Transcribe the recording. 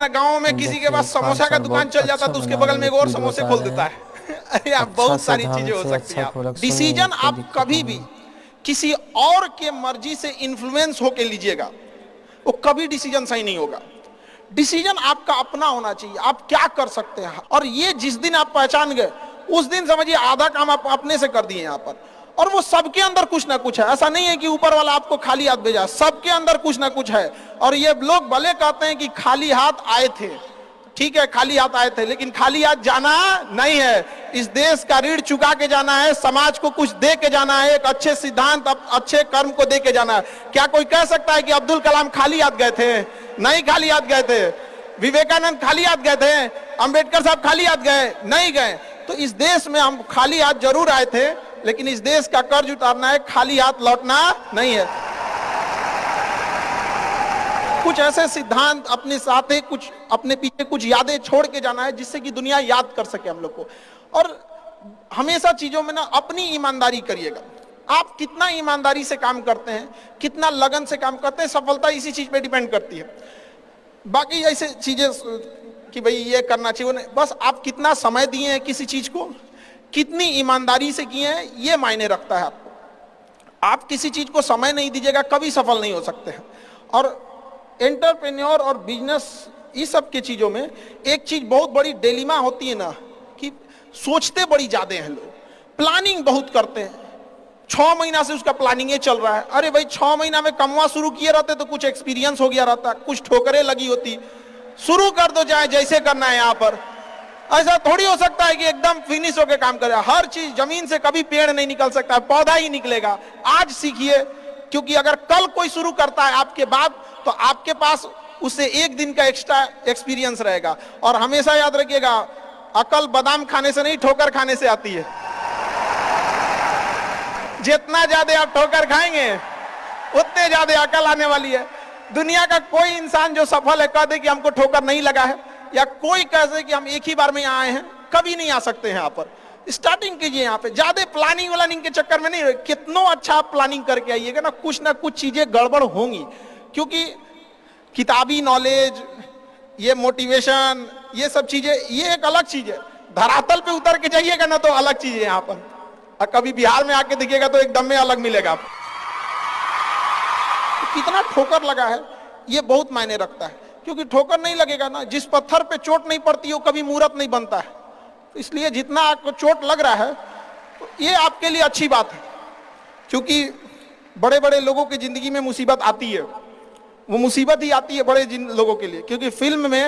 गाँव में किसी के पास समोसा का दुकान चल जाता तो उसके बगल में एक और समोसे खोल देता है। अरे आप बहुत सारी चीजें हो सकती है। डिसीजन आप कभी भी किसी और के मर्जी से इन्फ्लुएंस होके लीजिएगा, वो कभी डिसीजन सही नहीं होगा। डिसीजन आपका अपना होना चाहिए, आप क्या कर सकते हैं। और ये जिस दिन आप पहचान गए उस दिन समझिए आधा काम आप अपने से कर दिए यहाँ पर। और वो सबके अंदर कुछ ना कुछ है, ऐसा नहीं है कि ऊपर वाला आपको खाली हाथ भेजा, सबके अंदर कुछ ना कुछ है। और ये लोग भले कहते हैं कि खाली हाथ आए थे, ठीक है खाली हाथ आए थे, लेकिन खाली हाथ जाना नहीं है। इस देश का ऋण चुका के जाना है, समाज को कुछ दे के जाना है, एक अच्छे सिद्धांत अच्छे कर्म को दे के जाना है। क्या कोई कह सकता है कि अब्दुल कलाम खाली हाथ गए थे? नहीं खाली हाथ गए थे। विवेकानंद खाली हाथ गए थे? अंबेडकर साहब खाली हाथ गए? नहीं गए। तो इस देश में हम खाली हाथ जरूर आए थे, लेकिन इस देश का कर्ज उतारना है, खाली हाथ लौटना नहीं है। कुछ ऐसे सिद्धांत अपने साथ है, कुछ अपने पीछे कुछ यादें छोड़ के जाना है जिससे कि दुनिया याद कर सके हम लोग को। और हमेशा चीजों में ना अपनी ईमानदारी करिएगा। आप कितना ईमानदारी से काम करते हैं, कितना लगन से काम करते हैं, सफलता इसी चीज पे डिपेंड करती है। बाकी ऐसे चीजें कि भाई ये करना चाहिए, बस आप कितना समय दिए हैं किसी चीज को, कितनी ईमानदारी से किए हैं, ये मायने रखता है आपको। आप किसी चीज को समय नहीं दीजिएगा कभी सफल नहीं हो सकते हैं। और एंटरप्रेन्योर और बिजनेस इस सब की चीजों में एक चीज बहुत बड़ी डिलेमा होती है ना, कि सोचते बड़ी ज्यादा हैं लोग, प्लानिंग बहुत करते हैं। 6 महीना से उसका प्लानिंग चल रहा है। अरे भाई 6 महीना में कमवा शुरू किए रहते तो कुछ एक्सपीरियंस हो गया रहता, कुछ ठोकरें लगी होती। शुरू कर दो चाहे जैसे करना है। यहाँ पर ऐसा थोड़ी हो सकता है कि एकदम फिनिश होकर काम करे। हर चीज जमीन से कभी पेड़ नहीं निकल सकता, पौधा ही निकलेगा। आज सीखिए, क्योंकि अगर कल कोई शुरू करता है आपके बाद तो आपके पास उससे एक दिन का एक्स्ट्रा एक्सपीरियंस रहेगा। और हमेशा याद रखिएगा, अकल बादाम खाने से नहीं ठोकर खाने से आती है। जितना ज्यादा आप ठोकर खाएंगे उतने ज्यादा अकल आने वाली है। दुनिया का कोई इंसान जो सफल है कह दे कि हमको ठोकर नहीं लगा है, या कोई कह दे कि हम एक ही बार में आए हैं, कभी नहीं आ सकते हैं। यहाँ पर स्टार्टिंग कीजिए, यहाँ पे ज्यादा प्लानिंग व्लानिंग के चक्कर में नहीं। कितना अच्छा आप प्लानिंग करके आइएगा ना कुछ चीजें गड़बड़ होंगी। क्योंकि किताबी नॉलेज, ये मोटिवेशन, ये सब चीजें ये एक अलग चीज है। धरातल पे उतर के जाइएगा ना तो अलग चीज है। यहाँ पर और कभी बिहार में आके दिखेगा तो एकदम में अलग मिलेगा। तो कितना ठोकर लगा है ये बहुत मायने रखता है। क्योंकि ठोकर नहीं लगेगा ना, जिस पत्थर पे चोट नहीं पड़ती वो कभी मूर्त नहीं बनता है। तो इसलिए जितना आपको चोट लग रहा है तो ये आपके लिए अच्छी बात है। क्योंकि बड़े बड़े लोगों की जिंदगी में मुसीबत आती है, वो मुसीबत ही आती है बड़े जिन लोगों के लिए। क्योंकि फिल्म में